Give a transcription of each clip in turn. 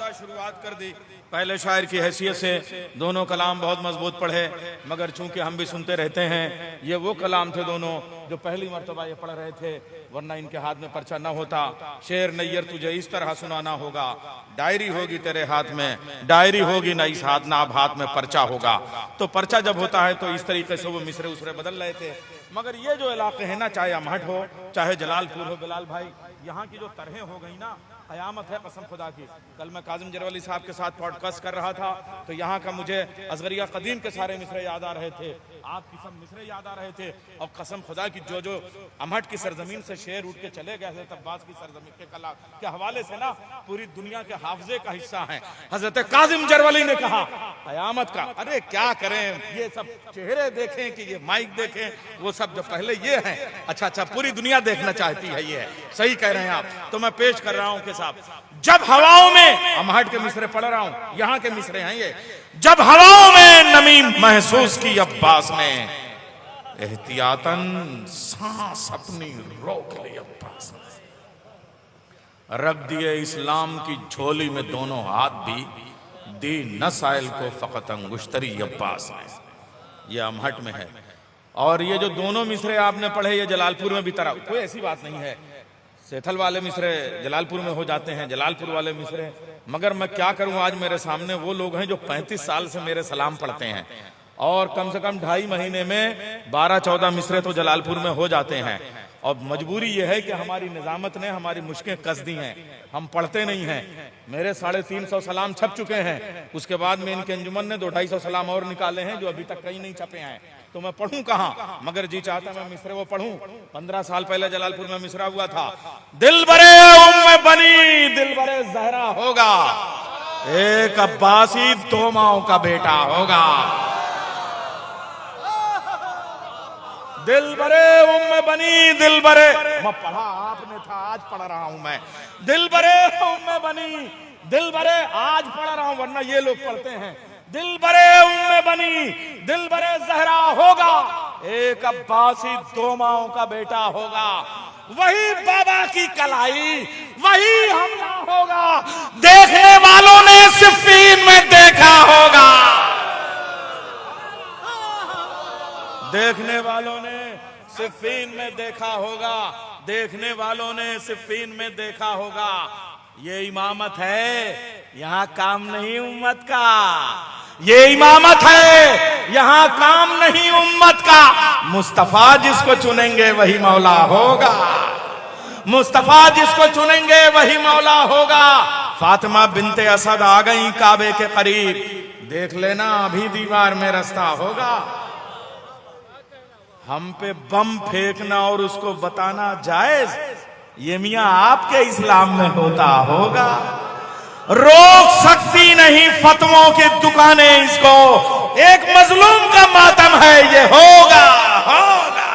عمدہ شروعات کر دی. پہلے شاعر کی حیثیت سے دونوں کلام بہت مضبوط پڑھے، مگر چونکہ ہم بھی سنتے رہتے ہیں، یہ وہ کلام تھے دونوں جو پہلی مرتبہ یہ پڑھ رہے تھے، ورنہ ان کے ہاتھ میں پرچہ نہ ہوتا. شعر نیر تجھے اس طرح سنانا ہوگا، ڈائری ہوگی تیرے ہاتھ میں، ڈائری ہوگی نہ اس ہاتھ، نہ اب ہاتھ میں پرچہ ہوگا. تو پرچہ جب ہوتا ہے تو اس طریقے سے وہ مصرے اسرے بدل رہے تھے. مگر یہ جو علاقے ہیں نا، چاہے امہٹ ہو چاہے جلال پور ہو، بلال بھائی، یہاں کی جو طرحیں ہو گئی نا، قیامت ہے قسم خدا کی. کل میں کاظم جروالی صاحب کے ساتھ پوڈ کاسٹ کر رہا تھا تو یہاں کا مجھے اصغریہ قدیم کے سارے مصرے یاد آ رہے تھے، آپ کی سب مصرے یاد آ رہے تھے. اور قسم خدا کی جو امہٹ کی سرزمین سے شعر اٹھ کے چلے گئے حضرت عباس کی سرزمین کے کلا کے حوالے سے نا، پوری دنیا کے حافظے کا حصہ ہیں. حضرت کاظم جروالی نے کہا قیامت کا، ارے کیا کریں، یہ سب چہرے دیکھیں کہ یہ مائک دیکھیں، وہ سب جو پہلے یہ ہیں. اچھا پوری دنیا دیکھنا چاہتی ہے، یہ ہے صحیح کہہ رہے ہیں آپ. تو میں پیش کر رہا ہوں کہ صاحب، جب ہواؤں میں، امہٹ کے مصرے پڑھ رہا ہوں، یہاں کے مصرے ہیں یہ. جب ہواؤں میں نمی محسوس کی عباس نے، احتیاطاً سانس اپنی روک لی عباس نے. رکھ دیے اسلام کی جھولی میں دونوں ہاتھ بھی، دی نہ سائل کو فقط انگشتری عباس نے. یہ امہٹ میں ہے. اور یہ جو دونوں مصرے آپ نے پڑھے یہ جلال پور میں بھی طرح، کوئی ایسی بات نہیں ہے سیتھل والے مصرے جلال پور میں ہو جاتے ہیں، جلال پور والے مصرے. مگر میں کیا کروں، آج میرے سامنے وہ لوگ ہیں جو 35 سال سے میرے سلام پڑھتے ہیں، اور کم سے کم 2.5 مہینے میں 12-14 مصرے تو جلال پور میں ہو جاتے ہیں. اور مجبوری یہ ہے کہ ہماری نظامت نے ہماری مشقیں کس دی ہیں، ہم پڑھتے نہیں ہیں. میرے 350 سلام چھپ چکے ہیں، اس کے بعد میں ان کے انجمن نے 200-250 سلام اور نکالے ہیں جو ابھی تک کہیں نہیں چھپے ہیں. تو میں پڑھوں کہاں، مگر جی چاہتا میں مصرے وہ پڑھوں. 15 سال پہلے جلال پور میں مصرع ہوا تھا، دل برے ام بنی دل برے زہرا ہوگا، ایک عباسی 2 ماؤں کا بیٹا ہوگا. دل برے ام بنی دل برے، میں پڑھا آپ نے تھا، آج پڑھ رہا ہوں میں. دل برے ام بنی دل برے، آج پڑھ رہا ہوں، ورنہ یہ لوگ پڑھتے ہیں. دل برے ام بنی دل برے زہرا ہوگا، ایک عباسی 2 ماؤں کا بیٹا ہوگا. وہی بابا کی کلائی، وہی حملہ ہوگا، دیکھنے والوں نے صفین میں دیکھا ہوگا. دیکھنے والوں نے صفین میں دیکھا ہوگا، دیکھنے والوں نے صفین میں دیکھا ہوگا. یہ امامت ہے، یہاں کام نہیں امت کا. یہ امامت ہے، یہاں کام نہیں امت کا. مصطفیٰ جس کو چنیں گے وہی مولا ہوگا، مصطفیٰ جس کو چنیں گے وہی مولا ہوگا. فاطمہ بنت اسد آ گئیں کعبے کے قریب، دیکھ لینا ابھی دیوار میں رستہ ہوگا. ہم پہ بم پھینکنا اور اس کو بتانا جائز، یہ میاں آپ کے اسلام میں ہوتا ہوگا. روک سکتی نہیں فتووں کی دکانیں اس کو، ایک مظلوم کا ماتم ہے یہ ہوگا ہوگا.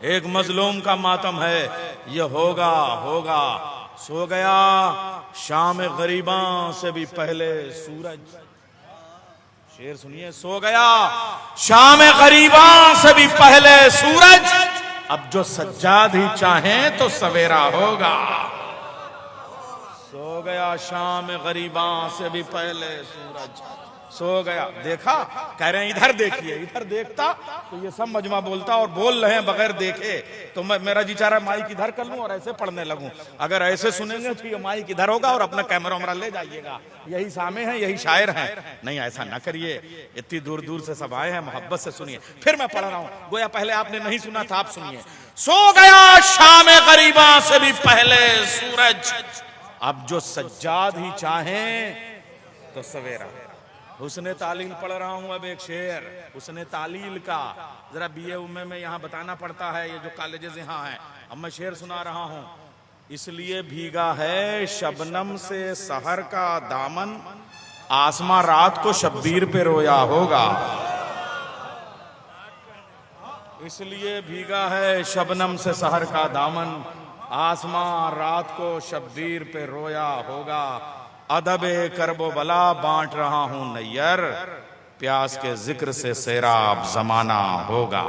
ایک مظلوم کا ماتم ہے یہ ہوگا ہوگا. سو گیا شام غریباں سے بھی پہلے سورج، شعر سنیے. سو گیا شام غریباں سے بھی پہلے سورج، اب جو سجاد ہی چاہیں تو سویرا ہوگا. سو گیا شام غریباں سے بھی پہلے سورج، سو گیا. دیکھا، کہہ رہے ہیں ادھر دیکھیے، ادھر دیکھتا تو یہ سب مجمع بولتا، اور بول رہے ہیں بغیر دیکھے. تو میرا جی چاہ رہا ہے مائک ادھر کر لوں اور ایسے پڑھنے لگوں. اگر ایسے سنیں گے تو یہ مائک ادھر ہوگا اور اپنا کیمرہ ویمرہ لے جائیے گا، یہی سامع ہیں، یہی شاعر ہیں. نہیں، ایسا نہ کریے، اتنی دور دور سے سب آئے ہیں، محبت سے سنیے. پھر میں پڑھ رہا ہوں، گویا پہلے آپ نے نہیں سنا تھا، آپ سنیے. سو گیا شام غریباں سے بھی پہلے سورج، اب جو سجاد ہی چاہیں تو سویرا. حسن تعلیل پڑھ رہا ہوں اب ایک شعر حسن تعلیل کا، ذرا بی اے ایم اے میں یہاں بتانا پڑتا ہے، یہ جو کالجز یہاں ہیں. اب میں شعر سنا رہا ہوں. اس لیے بھیگا ہے شبنم سے سحر کا دامن، آسماں رات کو شبیر پہ رویا ہوگا. اس لیے بھیگا ہے شبنم سے سحر کا دامن، آسماں رات کو شبیر پہ رویا ہوگا. ادب کرب و بلا بانٹ رہا ہوں نیر، پیاس کے ذکر سے سیراب زمانہ ہوگا.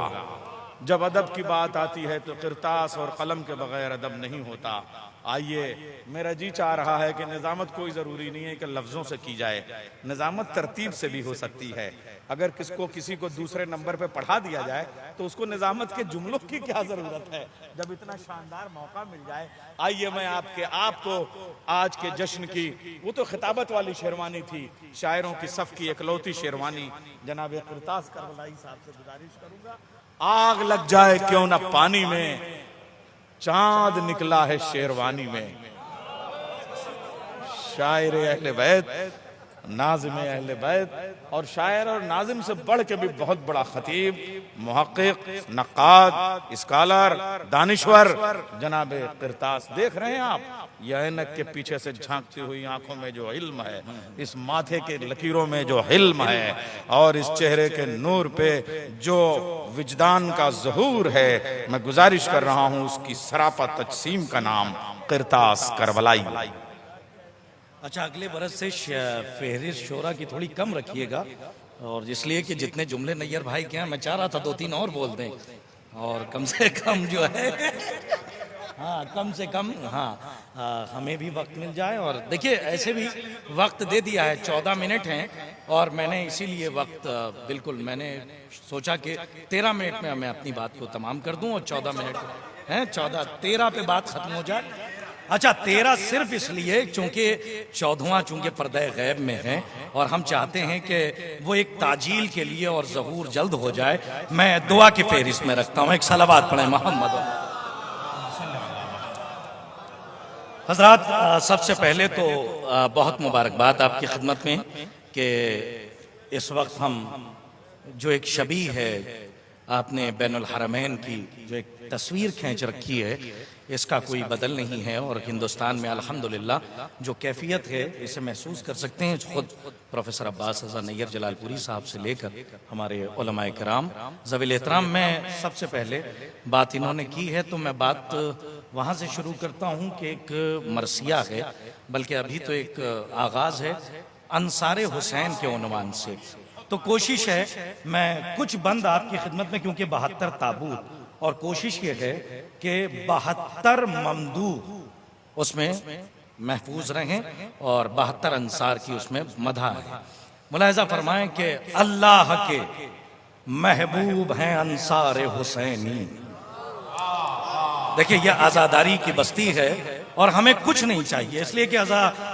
جب ادب کی بات آتی ہے تو کرتاس اور قلم کے بغیر ادب نہیں ہوتا. آئیے میرا جی چاہ رہا ہے کہ نظامت کوئی ضروری نہیں ہے کہ لفظوں سے کی جائے، نظامت ترتیب سے بھی ہو سکتی ہے۔ اگر کسی کو دوسرے نمبر پہ پڑھا دیا جائے تو اس کو نظامت کے جملوں کی کیا ضرورت ہے جب اتنا شاندار موقع مل جائے۔ آئیے میں آپ کو آج کے جشن کی، وہ تو خطابت والی شیروانی تھی، شاعروں کی صف کی اکلوتی شیروانی، جناب قرطاس کربلائی صاحب سے گزارش کروں گا، آگ لگ جائے کیوں نہ پانی میں، چاند نکلا ہے شیروانی میں۔ شاعر اہل بیت، ناظم اہل بیت، اور شاعر اور ناظم سے بڑھ کے بھی بہت بڑا خطیب، محقق، نقاد، اسکالر، دانشور، جناب قرطاس۔ دیکھ رہے ہیں آپ یہ اینک کے پیچھے سے جھانکتی ہوئی آنکھوں میں جو علم ہے، اس ماتھے کے لکیروں میں جو حلم ہے، اور اس چہرے کے نور پہ جو وجدان کا ظہور ہے، میں گزارش کر رہا ہوں اس کی سراپا تجسیم کا نام قرطاس کربلائی۔ اچھا، اگلے برس سے فہرست شعرا کی تھوڑی کم رکھیے گا، اور اس لیے کہ جتنے جملے نیر بھائی کے ہیں، میں چاہ رہا تھا 2-3 اور بول دیں، اور کم سے کم جو ہے ہاں کم سے کم ہمیں بھی وقت مل جائے۔ اور دیکھیے ایسے بھی وقت دے دیا ہے، 14 منٹ ہیں، اور میں نے اسی لیے وقت بالکل میں نے سوچا کہ 13 منٹ میں میں اپنی بات کو تمام کر دوں، اور 14 منٹ ہیں، 13 پہ بات ختم ہو جائے۔ اچھا 13 صرف اس لیے چونکہ 14واں چونکہ پردہ غیب میں ہے، اور ہم چاہتے ہیں کہ وہ ایک تعجیل کے لیے اور ظہور جلد ہو جائے، میں دعا کی فہرست میں رکھتا ہوں۔ ایک صلوات پڑھیں محمد۔ حضرات، سب سے پہلے تو بہت مبارکباد آپ کی خدمت میں کہ اس وقت ہم جو ایک شبیہ ہے، آپ نے بین الحرمین کی جو ایک تصویر کھینچ رکھی ہے، اس کا کوئی بدل نہیں ہے، اور ہندوستان میں الحمدللہ جو کیفیت ہے اسے محسوس کر سکتے ہیں خود پروفیسر عباس رضا نیر جلال پوری صاحب سے لے کر ہمارے علماء کرام ذوی احترام۔ میں سب سے پہلے بات انہوں نے کی ہے تو میں بات وہاں سے شروع کرتا ہوں کہ ایک مرثیہ ہے، بلکہ ابھی تو ایک آغاز ہے انصار حسین کے عنوان سے، تو کوشش ہے میں کچھ بند آپ کی خدمت میں، کیونکہ 72 تابوت، اور کوشش یہ ہے کہ 72 ممدوح اس میں محفوظ رہیں، اور 72 انصار کی اس میں مدح ہے۔ ملاحظہ فرمائیں کہ اللہ کے محبوب ہیں انصار حسینی۔ دیکھیں یہ آزاداری کی بستی ہے، اور ہمیں کچھ نہیں چاہیے، اس لیے کہ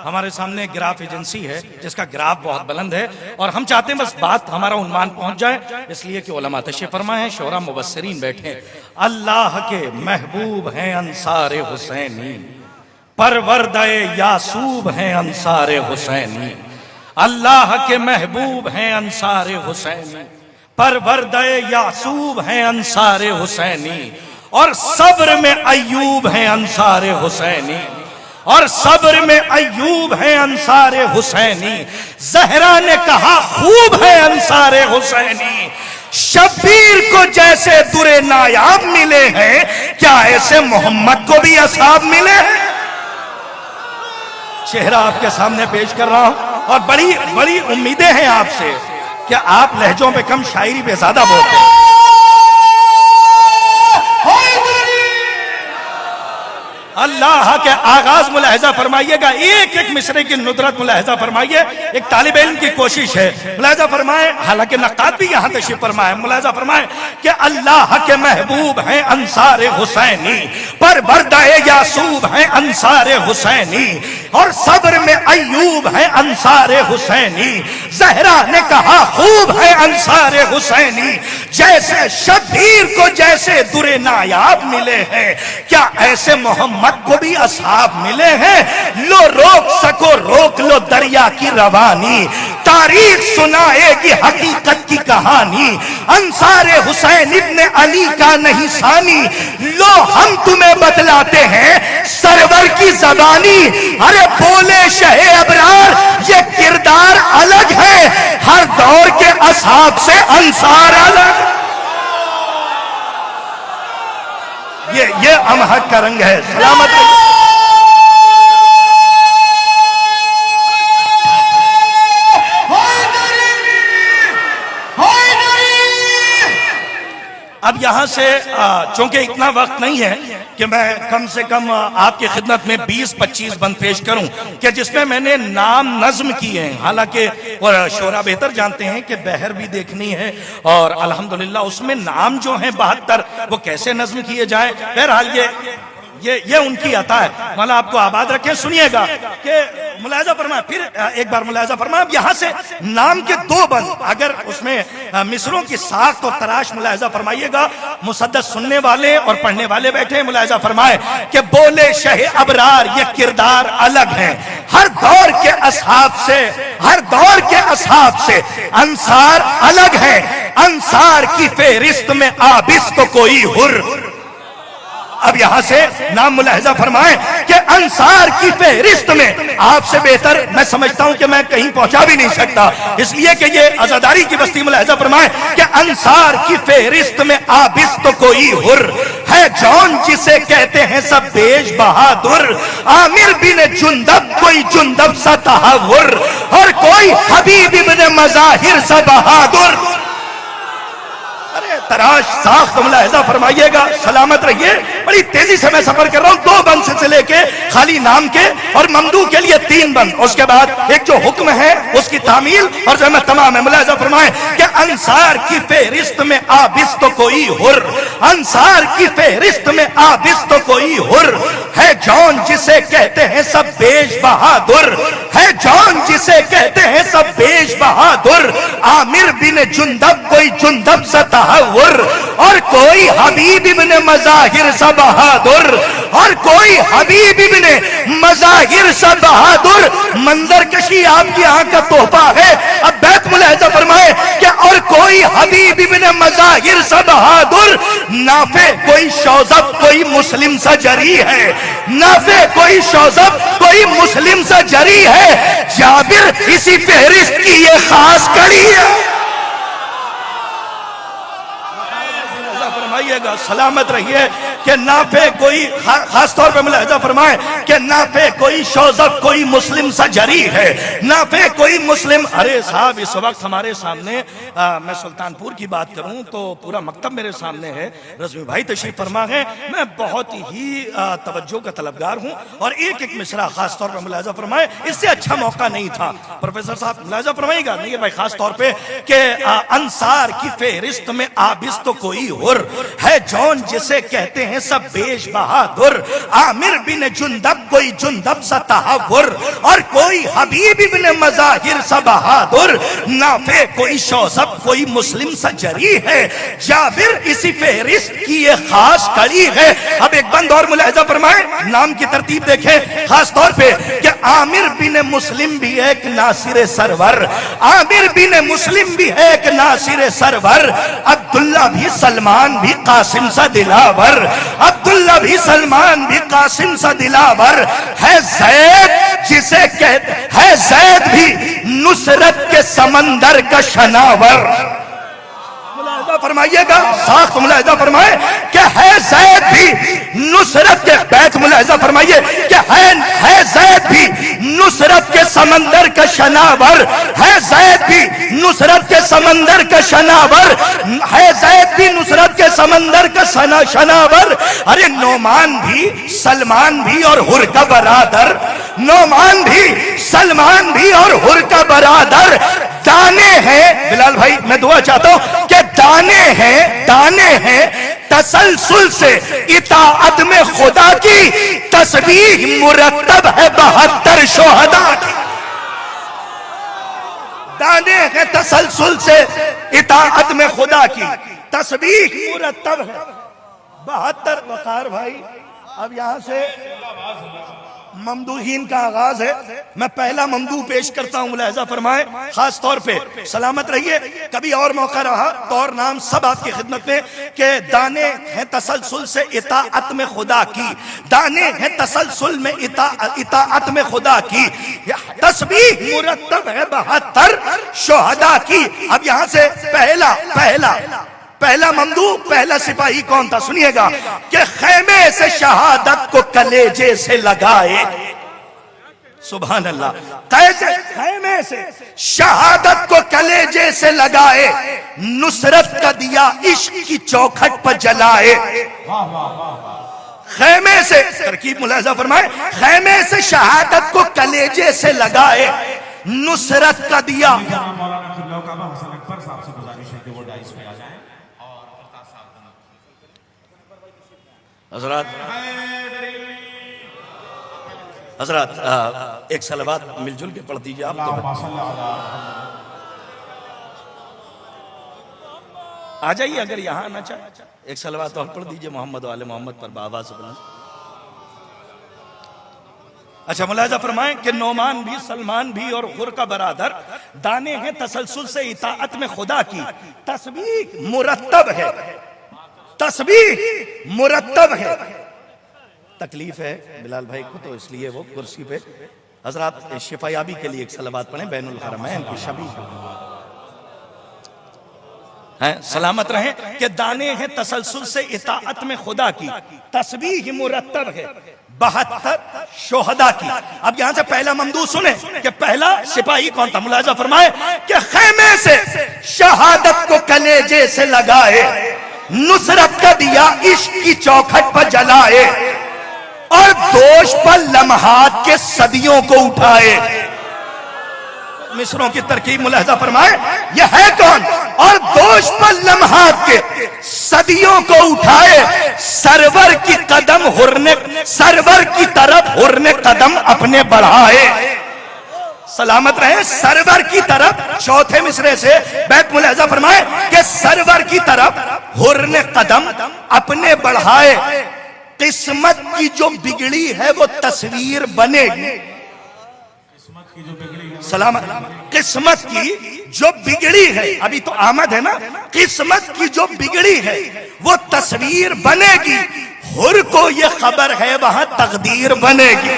ہمارے سامنے گراف ایجنسی ہے جس کا گراف بہت بلند ہے، اور ہم چاہتے ہیں بس بات ہمارا عنوان پہنچ جائے، اس لیے کہ علماء تشریف فرما ہیں، شعراء مبصرین بیٹھے۔ اللہ کے محبوب ہیں انصار حسینی، پروردہ یعصوب ہیں انصار حسینی۔ اللہ کے محبوب ہیں انصار حسینی، پروردہ یعصوب ہیں انصار حسینی، اور صبر میں ایوب ہیں انصار حسینی، اور صبر میں ایوب ہیں انصار حسینی۔ زہرا نے کہا خوب ہے انصار حسینی، شبیر کو جیسے در نایاب ملے ہیں، کیا ایسے محمد کو بھی اصحاب ملے ہیں؟ چہرہ آپ کے سامنے پیش کر رہا ہوں، اور بڑی بڑی امیدیں ہیں آپ سے کہ آپ لہجوں پہ کم شاعری پہ زیادہ بولتے ہیں۔ اللہ کے آغاز ملاحظہ فرمائیے گا، ایک ایک مصرے کی ندرت ملاحظہ فرمائیے، ایک طالب علم کی کوشش ہے، ملاحظہ فرمائیں، حالانکہ نقاد بھی یہاں تشریف فرمائیں، ملاحظہ فرمائیں کہ اللہ کے محبوب ہیں انصار حسینی، پروردہ یعصوب ہیں انصار حسینی، اور صبر میں ایوب ہیں انصار حسینی۔ زہرا نے کہا خوب ہے انصار حسینی، جیسے شبیر کو جیسے در نایاب ملے ہیں، کیا ایسے محمد کو بھی اصحاب ملے ہیں؟ لو روک سکو روک لو دریا کی روانی، تاریخ سنائے گی حقیقت کی کہانی، انصار حسین ابن علی کا نہیں ثانی، لو ہم تمہیں بتلاتے ہیں سرور کی زبانی۔ ارے بولے شہ ابرار یہ کردار الگ ہے، ہر دور کے اصحاب سے انصار الگ۔ یہ امہک کا رنگ ہے۔ سلامت اب یہاں سے چونکہ اتنا وقت نہیں ہے کہ میں کم سے کم آپ کی خدمت میں 20-25 بند پیش کروں کہ جس میں نے نام نظم کیے ہیں، حالانکہ شعراء بہتر جانتے ہیں کہ بہر بھی دیکھنی ہے، اور الحمدللہ اس میں نام جو ہیں 72 وہ کیسے نظم کیے جائیں۔ بہرحال یہ ان کی عطا ہے، مولا آپ کو آباد رکھیں۔ سنیے گا کہ ملاحظہ فرمائیں، پھر ایک بار ملاحظہ فرمائیں، اب یہاں سے نام کے 2 بند، اگر اس میں مصروں کی ساخت اور تراش ملاحظہ فرمائیے گا، مسدس سننے والے اور پڑھنے والے بیٹھے ہیں، ملاحظہ فرمائیں کہ بولے شہ ابرار یہ کردار الگ ہیں، ہر دور کے اصحاب سے انصار الگ ہیں، انصار کی فہرست میں آبس تو کوئی حر۔ اب یہاں سے نام ملاحظہ فرمائیں کہ انصار کی فہرست میں آپ سے بہتر میں سمجھتا ہوں کہ میں کہیں پہنچا بھی نہیں سکتا، اس لیے کہ یہ عزاداری کی بستی۔ ملاحظہ فرمائیں کہ انصار کی فہرست میں آبس تو کوئی حر ہے، جون جسے کہتے ہیں سب بیش بہادر، عامر بن جندب کوئی جندب سا تحور، اور کوئی حبیب ابن مظاہر سا بہادر۔ تراش ساخت ملاحظہ فرمائیے گا، سلامت رہیے، بڑی تیزی سے میں سفر کر رہا ہوں، 2 بند سے لے کے خالی نام کے اور ممدوح کے لیے 3 بند، اس کے بعد ایک جو حکم ہے اس کی تعمیل اور جو میں تمام ہے۔ ملاحظہ فرمائیں کہ انصار کی فہرست میں آبس تو کوئی حر، انصار کی فہرست میں آبس تو کوئی حر ہے، جون جسے کہتے ہیں سب بیش بہادر، ہے جون جسے کہتے ہیں سب بیش بہادر، عامر بن جندب کوئی جندب سا تحور، اور کوئی حبیب ابن مظاہر سا بہادر، اور کوئی حبیب ابن مظاہر سا بہادر۔ منظر کشی آپ کی آنکھ کا تحفہ ہے۔ اب بیت ملاحظہ فرمائے کہ اور کوئی حبیب ابن مظاہر سا بہادر، نافع کوئی شوزب کوئی مسلم سا جری ہے، نافع کوئی شوزب کوئی مسلم سا جری ہے، جابر اسی فہرست کی یہ خاص کڑی ہے۔ فرمائیے گا، سلامت رہیے کہ نافع کوئی، خاص طور پہ ملاحظہ فرمائیں کہ نافع کوئی شوزب کوئی مسلم سا جری ہے، نافع کوئی مسلم۔ ارے صاحب اس وقت ہمارے سامنے میں سلطان پور کی بات کروں تو پورا مکتب میرے سامنے ہے، رضوی بھائی تشریف فرما ہے، میں بہت ہی توجہ کا طلبگار ہوں، اور ایک ایک مصرع خاص طور پہ ملاحظہ فرمائیں، اس سے اچھا موقع نہیں تھا۔ پروفیسر صاحب ملاحظہ فرمائیے گا، نہیں بھائی، خاص طور پہ کہ انصار کی فہرست میں آبس تو کوئی حر ہے، جون جسے کہتے ہیں سب بیش بہادر، عامر بن جندب کوئی جندب سا تحور، اور کوئی حبیب ابن مظاہر سا بہادر، نافع کوئی شوزب کوئی مسلم سا جری ہے، جابر اسی فہرست کی یہ خاص کڑی ہے۔ اب ایک بند اور ملاحظہ فرمائیں، نام کی ترتیب دیکھیں خاص طور پہ کہ عامر بن مسلم بھی ہے ایک ناصر سرور، عامر بن مسلم بھی ہے ایک ناصر سرور، عبداللہ بھی سلمان بھی قاسم سا دلاور، عبداللہ بھی سلمان بھی قاسم سا دلاور، ہے زید جسے کہتے ہے زید بھی نصرت کے سمندر کا شناور۔ ملاحظہ فرمائیے گا، ساخت ملاحظہ فرمائے کہ ہے زید بھی نصرت کے، بیت ملاحظہ فرمائیے کہ ہے زید بھی نصرت کے سمندر کا شناور، ہے زید بھی نصرت کے سمندر کا شناور، ہے زید بھی نصرت کے سمندر کا شناور۔ ارے نعمان بھی سلمان بھی اور حر کا برادر، نعمان بھی سلمان بھی اور حر کا برادر، دانے ہیں، بلال بھائی میں دعا چاہتا ہوں کہ دانے ہیں تسلسل سے اطاعت میں خدا کی، تسبیح مرتب ہے 72 شہداء کی۔ دانے ہیں تسلسل سے اطاعت میں خدا کی، تسبیح مرتب ہے 72۔ وقار بھائی اب یہاں سے ممدوحین کا آغاز ہے، میں پہلا ممدوح پیش کرتا ہوں، ملاحظہ فرمائیں خاص طور پہ، سلامت رہیے، کبھی اور موقع رہا تو اور نام سب آپ کی خدمت میں کہ دانے ہیں تسلسل سے اطاعت میں خدا کی، دانے ہیں تسلسل میں اطاعت میں خدا کی، تسبیح مرتب ہے 72 شہداء کی۔ اب یہاں سے پہلا ممدوح، پہلا سپاہی کون تھا؟ سنیے گا کہ خیمے سے شہادت کو کلیجے سے لگائے، سبحان اللہ، خیمے سے شہادت کو کلیجے سے لگائے، نصرت کا دیا عشق کی چوکھٹ پر جلائے، خیمے سے، ترکیب ملاحظہ فرمائے، خیمے سے شہادت کو کلیجے سے لگائے، نصرت کا دیا۔ مولانا خلو کعبہ حسن اکبر صاحب سے گزارش ہے کہ وہ ڈائس پہ آ جائیں اور الطاف صاحب حضرات ایک صلوات مل جل کے پڑھ دیجئے آپ تو آ جائیے، اگر یہاں آنا چاہے ایک صلوات اور پڑھ دیجئے محمد و آل محمد پر بآواز بلند۔ اچھا ملاحظہ فرمائیں کہ نعمان بھی، سلمان بھی اور غر کا برادر دانے ہیں تسلسل سے اطاعت میں خدا کی، تسبیح مرتب ہے، تسبیح مرتب ہے۔ تکلیف ہے بلال بھائی کو تو اس لیے وہ کرسی پہ، حضرات شفا یابی کے لیے ایک صلوات پڑھیں، بین الحرمین کی شبی ہیں، سلامت رہیں کہ دانے ہیں تسلسل سے اطاعت میں خدا کی، تسبیح مرتب ہے 72 شہداء کی۔ اب یہاں سے پہلا ممدوح سنیں کہ پہلا سپاہی کون تھا، ملاحظہ فرمائے کہ خیمے سے شہادت کو کلیجے سے لگائے، نصرت کا دیا عشق کی چوکھٹ پر جلائے، اور دوش پر لمحات کے صدیوں کو اٹھائے۔ مصروں کی ترکیب ملاحظہ فرمائے، یہ ہے کون؟ اور دوش پر لمحات کے صدیوں کو اٹھائے، سرور کی قدم ہرنے، سرور کی طرف ہرنے قدم اپنے بڑھائے۔ سلامت رہے، سرور کی طرف، چوتھے مصرے سے بیت ملاحظہ فرمائے کہ سرور کی طرف ہرنے قدم اپنے بڑھائے، قسمت کی جو بگڑی ہے وہ تصویر بنے گی۔ سلامت، قسمت کی جو بگڑی ہے، ابھی تو آمد ہے نا، قسمت کی جو بگڑی ہے وہ تصویر بنے گی، ہر کو یہ خبر ہے وہاں تقدیر بنے گی۔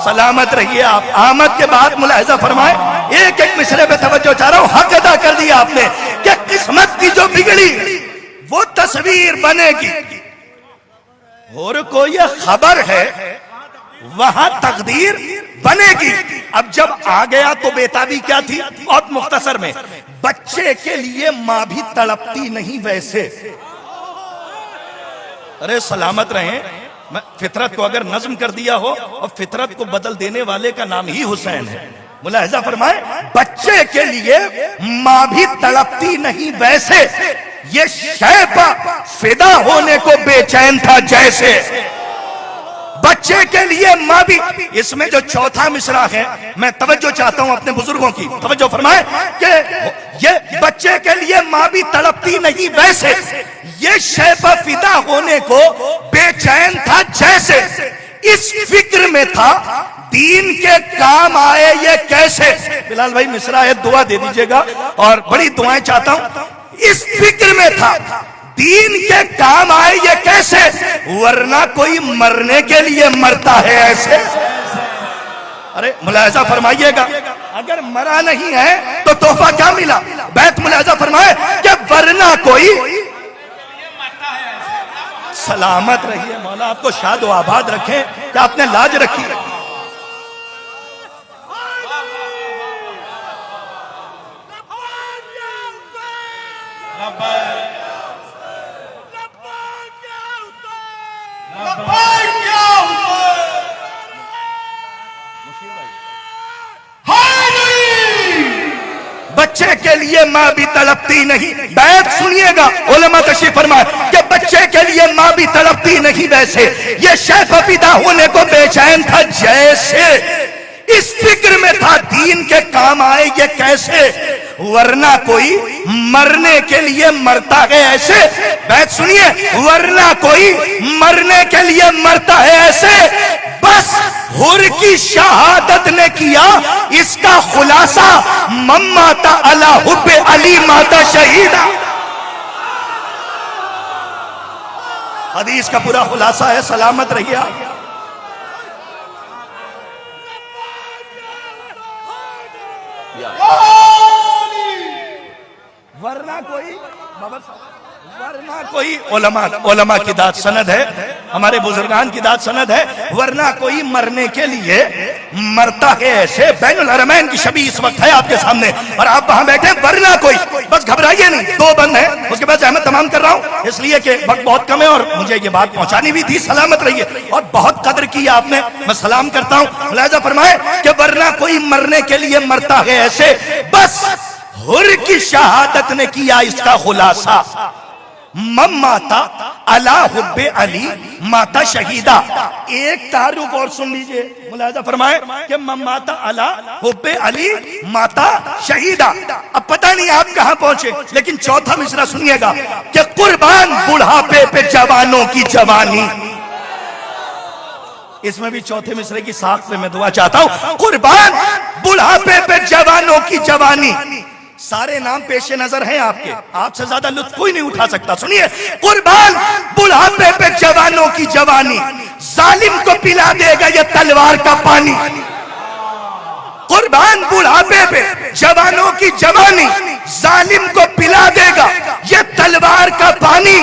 سلامت رہیے آپ، آمد کے بعد ملاحظہ فرمائے، ایک ایک مصرے پہ توجہ چاہ رہا ہوں، حق ادا کر دیا آپ نے کہ قسمت کی جو بگڑی وہ تصویر بنے گی، ہر کو یہ خبر ہے وہاں تقدیر بنے گی۔ اب جب آ گیا تو بیتابی کیا تھی؟ بہت مختصر میں، بچے کے لیے ماں بھی تڑپتی نہیں ویسے۔ ارے سلامت رہیں، فطرت کو اگر نظم کر دیا ہو، اور فطرت کو بدل دینے والے کا نام ہی حسین ہے۔ ملاحظہ فرمائے، بچے کے لیے ماں بھی تڑپتی نہیں ویسے، یہ شیبہ فدا ہونے کو بے چین تھا جیسے۔ بچے کے لیے ماں بھی، اس میں جو چوتھا مصرع ہے، میں توجہ چاہتا ہوں اپنے بزرگوں کی، توجہ فرمائے کہ یہ بچے کے لیے ماں بھی تڑپتی نہیں ویسے، یہ شیبہ فدا ہونے کو بے چین تھا جیسے، اس فکر میں تھا دین کے کام آئے یہ کیسے۔ بلال بھائی مصرع ہے، دعا دے دیجئے گا، اور بڑی دعائیں چاہتا ہوں۔ اس فکر میں تھا دین کے کام آئے یہ کیسے، ورنہ کوئی مرنے کے لیے مرتا ہے ایسے۔ ارے ملاحظہ فرمائیے گا، اگر مرا نہیں ہے تو تحفہ کیا ملا؟ بیت ملاحظہ فرمائے کہ ورنہ کوئی، سلامت رہیے، مولا آپ کو شاد و آباد رکھیں کہ آپ نے لاج رکھی۔ بچے کے لیے ماں بھی تڑپتی نہیں، بیت سنیے گا، علماء تشریف فرمائے کہ بچے کے لیے ماں بھی تڑپتی نہیں ویسے، یہ شیخ فدا ہونے کو بے چین تھا جیسے، اس فکر میں تھا دین کے کام آئے یہ کیسے، ورنہ کوئی مرنے کے لیے مرتا ہے ایسے۔ بیت سنیے، ورنہ کوئی مرنے کے لیے مرتا ہے ایسے، بس حر کی شہادت نے کیا اس کا خلاصہ، مماتا علی حب علی ماتا شہیدہ۔ حدیث کا پورا خلاصہ ہے، سلامت رہیے آپ۔ ورنہ کوئی علماء کی داد سند ہے، ہمارے بزرگان کی داد سند ہے، ورنہ کوئی مرنے کے لیے مرتا ہے ایسے بین الحرمین کی شبیہ اس وقت ہے آپ کے سامنے اور آپ وہاں بیٹھے ورنہ کوئی بس گھبرائیے نہیں. 2 بند ہیں اس کے بعد احمد تمام کر رہا ہوں اس لیے کہ وقت بہت کم ہے اور مجھے یہ بات پہنچانی بھی تھی. سلامت رہیے اور بہت قدر کی آپ نے, میں سلام کرتا ہوں. ملاحظہ فرمائے کہ ورنہ کوئی مرنے کے لیے مرتا ہے ایسے بس حر کی شہادت نے کیا اس کا خلاصہ. ماتا علی حب علی ماتا شہیدہ. ایک تعارف اور سن لیجئے, ملاحظہ فرمائے کہ ماتا علی حب علی ماتا شہیدہ. اب پتہ نہیں آپ کہاں پہنچے لیکن چوتھا مصرع سنیے گا کہ قربان بڑھاپے پہ جوانوں کی جوانی. اس میں بھی چوتھے مصرعے کی ساخت پہ میں دعا چاہتا ہوں. قربان بڑھاپے پہ جوانوں کی جوانی. سارے نام پیش نظر ہیں آپ کے, آپ سے زیادہ لطف کوئی نہیں اٹھا سکتا. سنیے, قربان بڑھاپے پہ جوانوں کی جوانی, ظالم کو پلا دے گا یہ تلوار کا پانی. قربان بڑھاپے پہ جوانوں کی جوانی, ظالم کو پلا دے گا یہ تلوار کا پانی.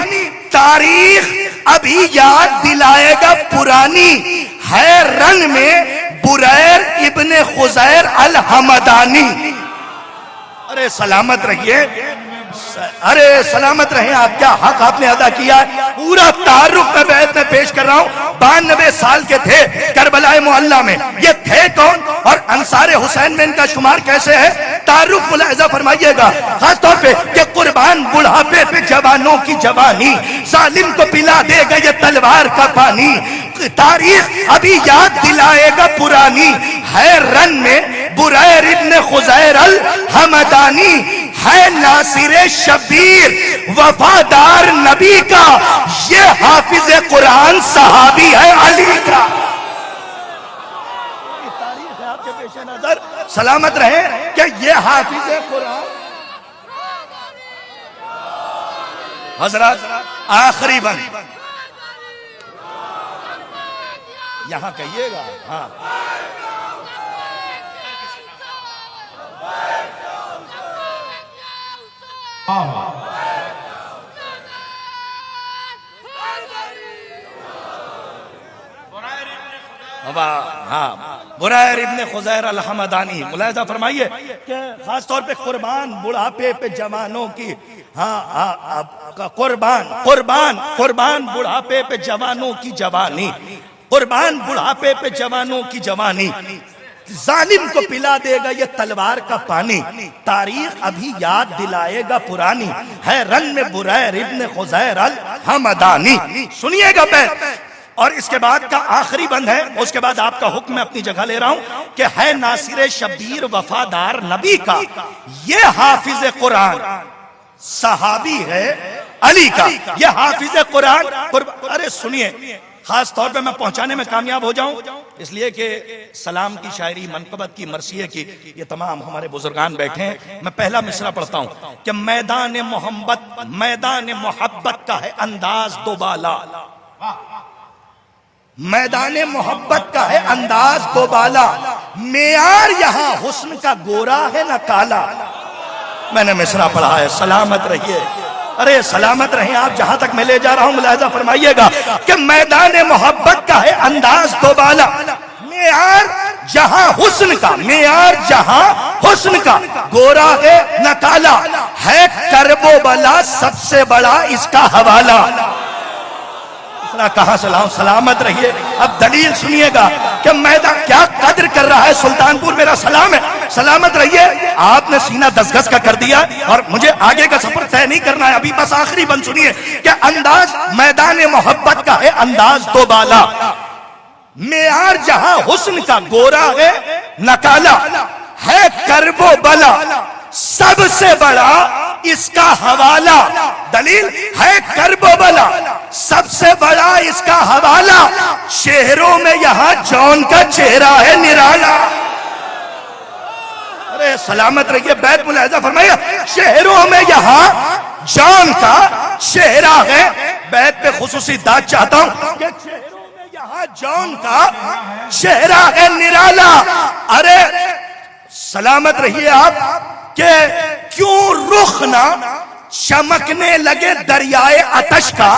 تاریخ ابھی یاد دلائے گا پرانی, ہے رن میں بریر ابن خزیر الحمدانی. ارے سلامت رہیے, ارے سلامت رہیں آپ, کیا حق آپ نے ادا کیا ہے. پورا تعارف میں بیعت میں پیش کر رہا ہوں. 92 سال کے تھے کربلا معلیٰ میں. یہ تھے کون اور انصار حسین میں ان کا شمار کیسے ہے, تعارف ملاحظہ فرمائیے گا خاص طور پہ کہ قربان بڑھاپے پہ جوانوں کی جوانی, ظالم کو پلا دے گا یہ تلوار کا پانی. تاریخ ابھی یاد دلائے گا پرانی, ہے رن میں بریر ابن خزیر الحمدانی. ہے ناصر شبیر وفادار نبی کا, یہ حافظ قرآن صحابی ہے علی کا. تاریخ ہے آپ کے پیش نظر, سلامت رہے کہ یہ حافظ قرآن. حضرات آخری بند یہاں کہیے گا. ہاں بریر ابن خزیر الحمدانی. ملاحظہ فرمائیے کہ خاص طور پہ قربان بڑھاپے پہ جوانوں کی, قربان بڑھاپے پہ جوانوں کی جوانی, قربان بڑھاپے پہ جوانوں کی جوانی, ظالم کو پلا دے گا یہ تلوار کا پانی. تاریخ ابھی یاد دلائے گا پرانی, ہے رن میں بریر ابن خزیر الحمدانی. سنیے گا بیت اور اس کے بعد کا آخری بند ہے, اس کے بعد آپ کا حکم میں اپنی جگہ لے رہا ہوں کہ ہے ناصر شبیر وفادار نبی کا, یہ حافظ قرآن صحابی ہے علی کا. یہ حافظ قرآن. ارے سنیے, خاص طور پہ میں پہنچانے میں کامیاب ہو جاؤں اس لیے کہ سلام کی شاعری, منقبت کی, مرثیے کی, یہ تمام ہمارے بزرگان بیٹھے ہیں. میں پہلا مصرع پڑھتا ہوں کہ میدان محبت کا ہے انداز دوبالا. میدان محبت کا ہے انداز دوبالا, معیار یہاں حسن کا گورا ہے نہ کالا. میں نے مصرع پڑھا ہے, سلامت رہیے. ارے سلامت رہیں آپ, جہاں تک میں لے جا رہا ہوں ملاحظہ فرمائیے گا کہ میدان محبت کا ہے انداز دوبالا, معیار جہاں حسن کا, معیار جہاں حسن کا گورا ہے نہ کالا. ہے کرب و بلا سب سے بڑا اس کا حوالہ. کہاں سے لاؤں, سلامت رہیے. اب دلیل سنیے گا کہ میدان کیا قدر کر رہا ہے. سلطان پور میرا سلام ہے, سلامت رہیے. آپ نے سینہ دس گز کا کر دیا اور مجھے آگے کا سفر طے نہیں کرنا ہے ابھی, بس آخری بند سنیے کہ انداز میدان محبت کا ہے انداز دوبالا, معیار جہاں حسن کا گورا ہے نہ کالا. ہے کرب و بلا سب سے بڑا اس کا حوالہ. دلیل ہے کرب و بلا سب سے بڑا اس کا حوالہ. شہروں میں یہاں جون کا چہرہ ہے نرالا. ارے سلامت رہیے, بیت ملاحظہ فرمائیے. شہروں میں یہاں جون کا چہرہ ہے. بیت پہ خصوصی داد چاہتا ہوں کہ شہروں میں یہاں جون کا چہرہ ہے نرالا. ارے سلامت رہیے آپ کہ کیوں رخ نہ چمکنے لگے دریائے آتش کا.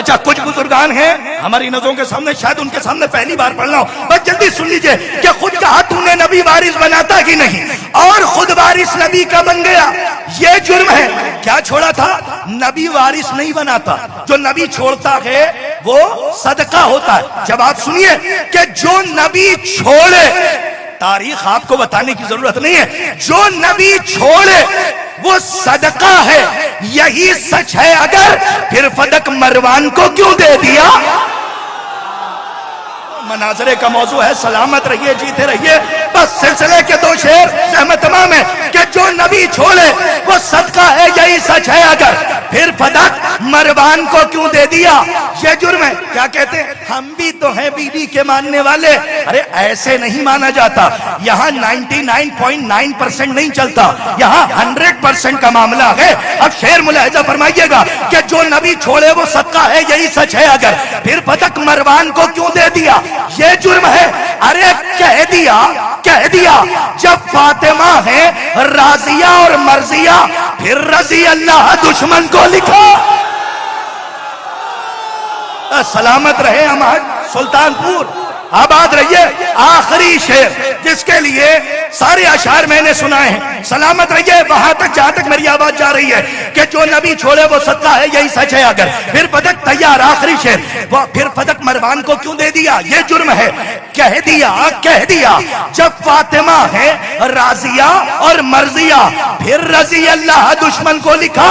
اچھا کچھ بزرگان ہیں ہماری نظروں کے سامنے، شاید ان کے سامنے پہلی بار پڑھ رہا ہوں، بس جلدی سن لیجئے کہ خود کہا تو نے نبی وارث بناتا ہی نہیں اور خود وارث نبی کا بن گیا، یہ جرم ہے۔ کیا چھوڑا تھا؟ نبی وارث نہیں بناتا، جو نبی چھوڑتا ہے وہ صدقہ ہوتا ہے۔ جب آپ سنیے کہ جو نبی چھوڑے، تاریخ آپ کو بتانے کی ضرورت نہیں ہے، جو نبی چھوڑے وہ صدقہ ہے، یہی سچ ہے اگر پھر فدق مروان کو کیوں دے دیا؟ مناظرے کا موضوع ہے سلامت رہیے، جیتے رہیے، بس سلسلے کے دو شعر سہمت تمام ہے کہ جو نبی چھوڑے وہ صدقہ ہے، یہی سچ ہے اگر پھر فدق مروان کو کیوں دے دیا؟ یہ جرم ہے۔ کیا کہتے ہیں؟ ہم بھی تو ہیں بی بی کے ماننے والے۔ ارے ایسے نہیں مانا جاتا، یہاں 99.9% نہیں چلتا، یہاں 100% کا معاملہ ہے۔ اب شعر ملاحظہ فرمائیے گا کہ جو نبی چھوڑے وہ صدقہ ہے، یہی سچ ہے اگر پھر فدق مروان کو کیوں دے دیا؟ یہ جرم ہے۔ ارے کہہ دیا جب فاطمہ ہے راضیہ اور مرضیہ، پھر رضی اللہ دشمن کو لکھا۔ سلامت رہے ہمارے سلطان پور، آباد رہیے۔ آخری شعر جس کے لیے سارے اشعار میں نے سنائے ہیں، سلامت رہیے وہاں تک جہاں تک میری آواز جا رہی ہے کہ جو نبی چھوڑے وہ صدقہ ہے، یہی سچ ہے اگر پھر فدق تیار۔ آخری شعر، وہ پھر فدق مروان کو کیوں دے دیا؟ یہ جرم ہے۔ کہہ دیا جب فاطمہ ہے راضیہ اور مرضیہ، پھر رضی اللہ دشمن کو لکھا۔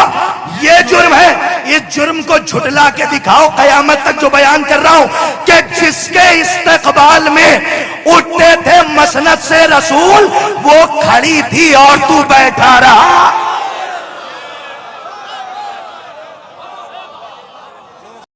یہ جرم ہے۔ اس جرم کو جھٹلا کے دکھاؤ قیامت تک جو بیان کر رہا ہوں کہ جس کے استقبال میں اٹھتے تھے مسند سے رسول، وہ کھڑی تھی اور تو بیٹھا رہا۔